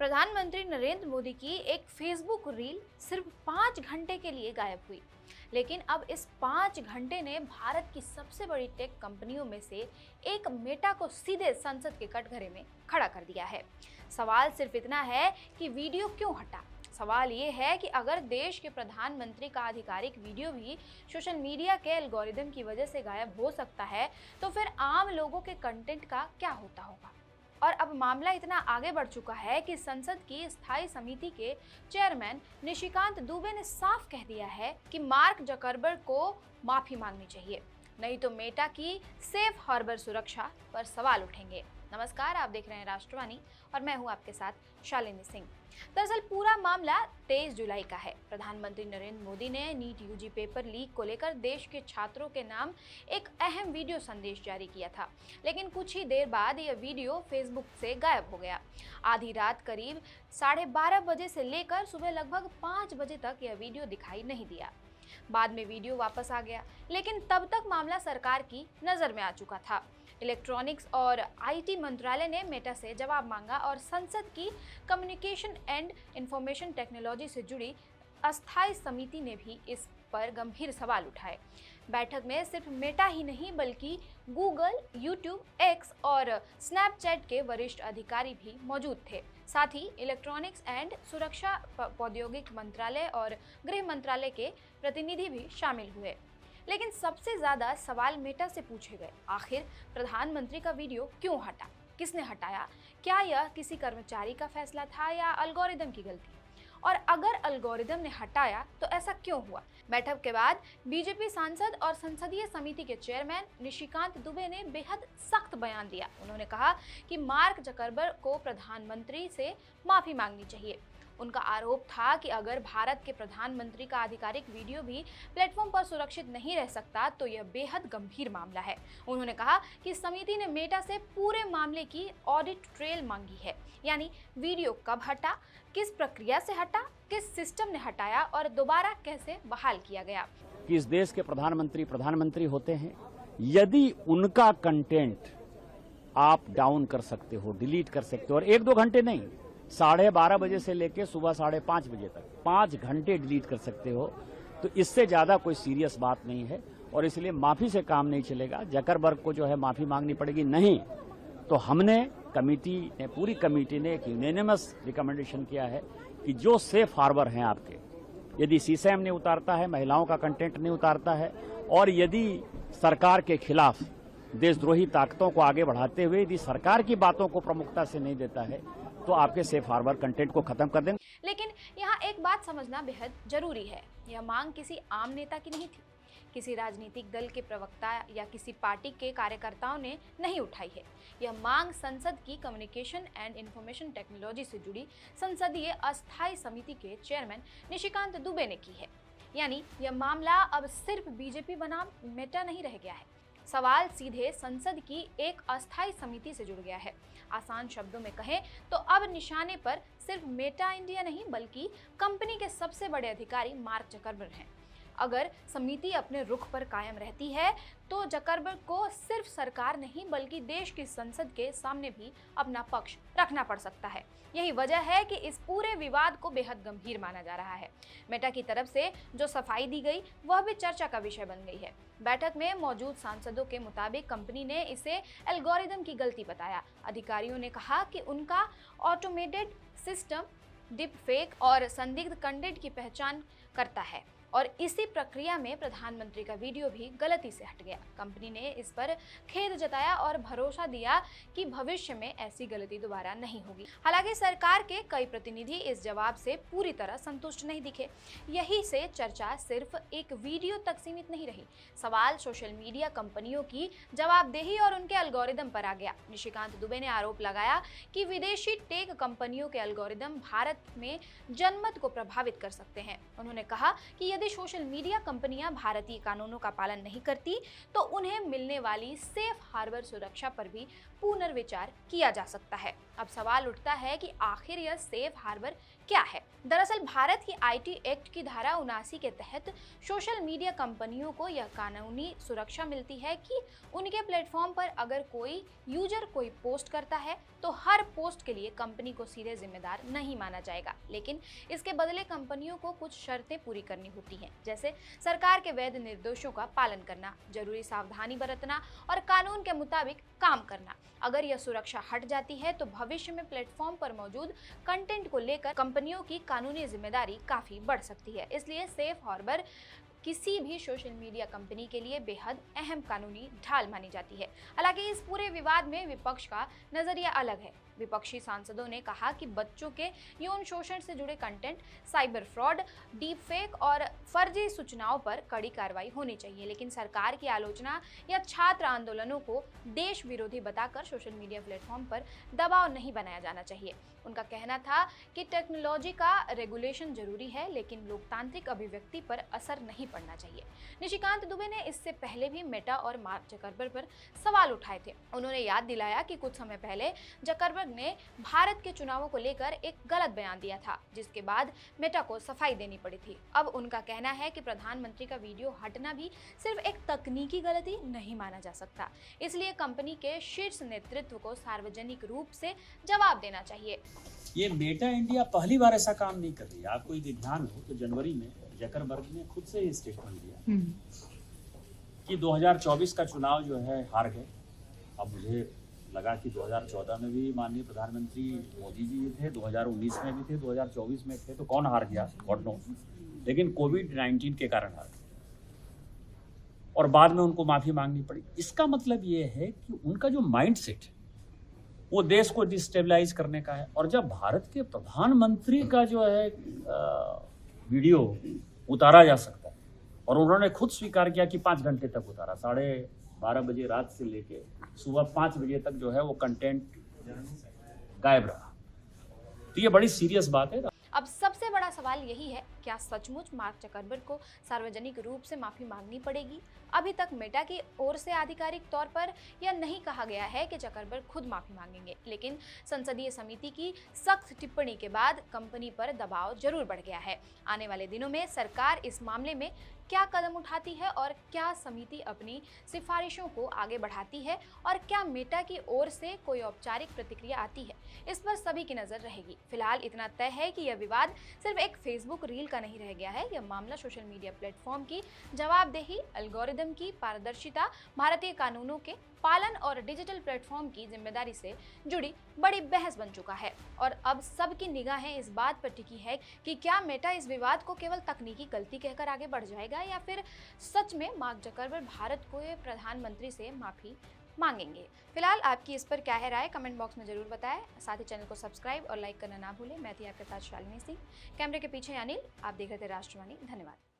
प्रधानमंत्री नरेंद्र मोदी की एक फेसबुक रील सिर्फ 5 घंटे के लिए गायब हुई, लेकिन अब इस 5 घंटे ने भारत की सबसे बड़ी टेक कंपनियों में से एक मेटा को सीधे संसद के कटघरे में खड़ा कर दिया है। सवाल सिर्फ इतना है कि वीडियो क्यों हटा। सवाल ये है कि अगर देश के प्रधानमंत्री का आधिकारिक वीडियो भी सोशल मीडिया के एल्गोरिदम की वजह से गायब हो सकता है, तो फिर आम लोगों के कंटेंट का क्या होता होगा। और अब मामला इतना आगे बढ़ चुका है कि संसद की स्थायी समिति के चेयरमैन निशिकांत दुबे ने साफ कह दिया है कि मार्क जकरबर्ग को माफी मांगनी चाहिए, नहीं तो मेटा की सेफ हार्बर सुरक्षा पर सवाल उठेंगे। नमस्कार, आप देख रहे हैं राष्ट्रवाणी और मैं हूं आपके साथ शालिनी सिंह। दरअसल पूरा मामला 23 जुलाई का है। प्रधानमंत्री नरेंद्र मोदी ने नीट यूजी पेपर लीक को लेकर देश के छात्रों के नाम एक अहम वीडियो संदेश जारी किया था, लेकिन कुछ ही देर बाद यह वीडियो फेसबुक से गायब हो गया। आधी रात करीब 12:30 बजे से लेकर सुबह लगभग 5 बजे तक यह वीडियो दिखाई नहीं दिया। बाद में वीडियो वापस आ गया, लेकिन तब तक मामला सरकार की नजर में आ चुका था। इलेक्ट्रॉनिक्स और आईटी मंत्रालय ने मेटा से जवाब मांगा और संसद की कम्युनिकेशन एंड इंफॉर्मेशन टेक्नोलॉजी से जुड़ी अस्थायी समिति ने भी इस पर गंभीर सवाल उठाए। बैठक में सिर्फ मेटा ही नहीं बल्कि गूगल, यूट्यूब, एक्स और स्नैपचैट के वरिष्ठ अधिकारी भी मौजूद थे। साथ ही इलेक्ट्रॉनिक्स एंड सुरक्षा प्रौद्योगिकी मंत्रालय और गृह मंत्रालय के प्रतिनिधि भी शामिल हुए। लेकिन सबसे ज्यादा सवाल मेटा से पूछे गए, आखिर प्रधानमंत्री का वीडियो क्यों हटा, किसने हटाया, क्या यह किसी कर्मचारी का फैसला था या एल्गोरिदम की गलती, और अगर एल्गोरिदम ने हटाया तो ऐसा क्यों हुआ। बैठक के बाद बीजेपी सांसद और संसदीय समिति के चेयरमैन निशिकांत दुबे ने बेहद सख्त बयान दिया। उन्होंने कहा कि मार्क जकरबर्ग को प्रधानमंत्री से माफी मांगनी चाहिए। उनका आरोप था कि अगर भारत के प्रधानमंत्री का आधिकारिक वीडियो भी प्लेटफॉर्म पर सुरक्षित नहीं रह सकता तो यह बेहद गंभीर मामला है। उन्होंने कहा कि समिति ने मेटा से पूरे मामले की ऑडिट ट्रेल मांगी है, यानी वीडियो कब हटा, किस प्रक्रिया से हटा, किस सिस्टम ने हटाया और दोबारा कैसे बहाल किया गया। कि इस देश के प्रधानमंत्री होते हैं, यदि उनका कंटेंट आप डाउन कर सकते हो, डिलीट कर सकते हो, और 1-2 घंटे नहीं, 12:30 बजे से लेकर सुबह 5:30 बजे तक 5 घंटे डिलीट कर सकते हो, तो इससे ज्यादा कोई सीरियस बात नहीं है। और इसलिए माफी से काम नहीं चलेगा। जकरबर्ग को जो है माफी मांगनी पड़ेगी। नहीं तो हमने पूरी कमेटी ने एक यूनानिमस रिकमेंडेशन किया है कि जो सेफ हार्बर हैं आपके, यदि सीसैम नहीं उतारता है, महिलाओं का कंटेंट नहीं उतारता है, और यदि सरकार के खिलाफ देशद्रोही ताकतों को आगे बढ़ाते हुए यदि सरकार की बातों को प्रमुखता से नहीं देता है, तो आपके सेफ हार्बर कंटेंट को खत्म कर देंगे। लेकिन यहाँ एक बात समझना बेहद जरूरी है, यह मांग किसी आम नेता की नहीं थी, किसी राजनीतिक दल के प्रवक्ता या किसी पार्टी के कार्यकर्ताओं ने नहीं उठाई है। यह मांग संसद की कम्युनिकेशन एंड इंफॉर्मेशन टेक्नोलॉजी से जुड़ी संसदीय अस्थायी समिति के चेयरमैन निशिकांत दुबे ने की है। यानी यह मामला अब सिर्फ बीजेपी बनाम मेटा नहीं रह गया है, सवाल सीधे संसद की एक अस्थायी समिति से जुड़ गया है। आसान शब्दों में कहें तो अब निशाने पर सिर्फ मेटा इंडिया नहीं बल्कि कंपनी के सबसे बड़े अधिकारी मार्क जकरबर्ग हैं। अगर समिति अपने रुख पर कायम रहती है तो जकरबर्ग को सिर्फ सरकार नहीं बल्कि देश की संसद के सामने भी अपना पक्ष रखना पड़ सकता है। यही वजह है कि इस पूरे विवाद को बेहद गंभीर माना जा रहा है। मेटा की तरफ से जो सफाई दी गई वह भी चर्चा का विषय बन गई है। बैठक में मौजूद सांसदों के मुताबिक कंपनी ने इसे एल्गोरिदम की गलती बताया। अधिकारियों ने कहा कि उनका ऑटोमेटेड सिस्टम डिप फेक और संदिग्ध कंटेंट की पहचान करता है और इसी प्रक्रिया में प्रधानमंत्री का वीडियो भी गलती से हट गया। कंपनी ने इस पर खेद जताया और भरोसा दिया कि भविष्य में ऐसी गलती दोबारा नहीं होगी। हालांकि सरकार के कई प्रतिनिधि इस जवाब से पूरी तरह संतुष्ट नहीं दिखे। यही से चर्चा सिर्फ एक वीडियो तक सीमित नहीं रही। सवाल सोशल मीडिया कंपनियों की जवाबदेही और उनके एल्गोरिदम पर आ गया। निशिकांत दुबे ने आरोप लगाया कि विदेशी टेक कंपनियों के एल्गोरिदम भारत में जनमत को प्रभावित कर सकते हैं। उन्होंने कहा कि यदि सोशल मीडिया कंपनियां भारतीय कानूनों का पालन नहीं करती तो उन्हें मिलने वाली सेफ हार्बर सुरक्षा पर भी पुनर्विचार किया जा सकता है। अब सवाल उठता है कि आखिर यह सेफ हार्बर क्या है। दरअसल भारत की आईटी एक्ट की धारा 79 के तहत सोशल मीडिया कंपनियों को यह कानूनी सुरक्षा मिलती है कि उनके प्लेटफॉर्म पर अगर कोई यूजर कोई पोस्ट करता है तो हर पोस्ट के लिए कंपनी को सीधे जिम्मेदार नहीं माना जाएगा, लेकिन इसके बदले कंपनियों को कुछ शर्तें पूरी करनी होती हैं, जैसे सरकार के वैध निर्देशों का पालन करना, जरूरी सावधानी बरतना और कानून के मुताबिक काम करना। अगर यह सुरक्षा हट जाती है तो भविष्य में प्लेटफॉर्म पर मौजूद कंटेंट को लेकर कंपनियों की कानूनी जिम्मेदारी काफी बढ़ सकती है। इसलिए सेफ हार्बर किसी भी सोशल मीडिया कंपनी के लिए बेहद अहम कानूनी ढाल मानी जाती है। हालांकि इस पूरे विवाद में विपक्ष का नजरिया अलग है। विपक्षी सांसदों ने कहा कि बच्चों के यौन शोषण से जुड़े content, cyber fraud, deep fake और फर्जी सूचनाओं पर कड़ी कार्रवाई होनी चाहिए, लेकिन सरकार की आलोचना या छात्र आंदोलनों को देश विरोधी बताकर सोशल मीडिया प्लेटफॉर्म पर दबाव नहीं बनाया जाना चाहिए। उनका कहना था कि टेक्नोलॉजी का रेगुलेशन जरूरी है, लेकिन लोकतांत्रिक अभिव्यक्ति पर असर नहीं पड़ना चाहिए। निशिकांत दुबे ने इससे पहले भी मेटा और मार्क जकरबर्ग पर सवाल उठाए थे। उन्होंने याद दिलाया कि कुछ समय पहले जकरबर्ग ने भारत के चुनावों को लेकर एक गलत बयान दिया था, जिसके बाद मेटा को सफाई देनी पड़ी थी। अब उनका कहना है कि प्रधानमंत्री का वीडियो हटना भी सिर्फ एक तकनीकी गलती नहीं माना जा सकता, इसलिए कंपनी के शीर्ष नेतृत्व को सार्वजनिक रूप से जवाब देना चाहिए। ये मेटा इंडिया पहली बार ऐसा काम नहीं कर रही है। आपको यदि ध्यान हो तो जनवरी में जकरबर्ग ने खुद से ही स्टेटमेंट दिया कि 2024 का चुनाव जो है हार गए। अब मुझे लगा कि 2014 में भी माननीय प्रधानमंत्री मोदी जी थे, 2019 में भी थे, 2024 में थे, तो कौन हार गया गॉड नोस, लेकिन कोविड-19 के कारण हार गए और बाद में उनको माफी मांगनी पड़ी। इसका मतलब ये है कि उनका जो माइंडसेट है वो देश को डिस्टेबलाइज करने का है। और जब भारत के प्रधानमंत्री का जो है वीडियो उतारा जा सकता है और उन्होंने खुद स्वीकार किया कि 5 घंटे तक उतारा, 12:30 बजे रात से लेके सुबह 5 बजे तक जो है वो कंटेंट गायब रहा, तो ये बड़ी सीरियस बात है। अब सबसे बड़ा सवाल यही है, क्या सचमुच मार्क जकरबर्ग को सार्वजनिक रूप से माफी मांगनी पड़ेगी? अभी तक मेटा की ओर से आधिकारिक तौर पर यह नहीं कहा गया है कि जकरबर्ग खुद माफी मांगेंगे, लेकिन संसदीय समिति की सख्त टिप्पणी के बाद कंपनी पर दबाव जरूर बढ़ गया है। आने वाले दिनों में सरकार इस मामले में क्या कदम उठाती है और क्या समिति अपनी सिफारिशों को आगे बढ़ाती है और क्या मेटा की ओर से कोई औपचारिक प्रतिक्रिया आती है, इस पर सभी की नजर रहेगी। फिलहाल इतना तय है कि यह विवाद सिर्फ एक फेसबुक रील का नहीं रह गया है। यह मामला सोशल मीडिया प्लेटफॉर्म की जवाबदेही, एल्गोरिदम की पारदर्शिता, भारतीय कानूनों के पालन और डिजिटल प्लेटफॉर्म की जिम्मेदारी से जुड़ी बड़ी बहस बन चुका है। और अब सबकी निगाहें इस बात पर टिकी है कि क्या मेटा इस विवाद को केवल तकनीकी गलती कहकर आगे बढ़ जाएगा या फिर सच में मार्क जकरबर्ग भारत को प्रधानमंत्री से माफी मांगेंगे। फिलहाल आपकी इस पर क्या है राय, कमेंट बॉक्स में जरूर बताएं। साथ ही चैनल को सब्सक्राइब और लाइक करना ना भूलें। मैं थी आपके साथ शालिनी सिंह, कैमरे के पीछे अनिल। आप देख रहे थे राष्ट्रवाणी। धन्यवाद।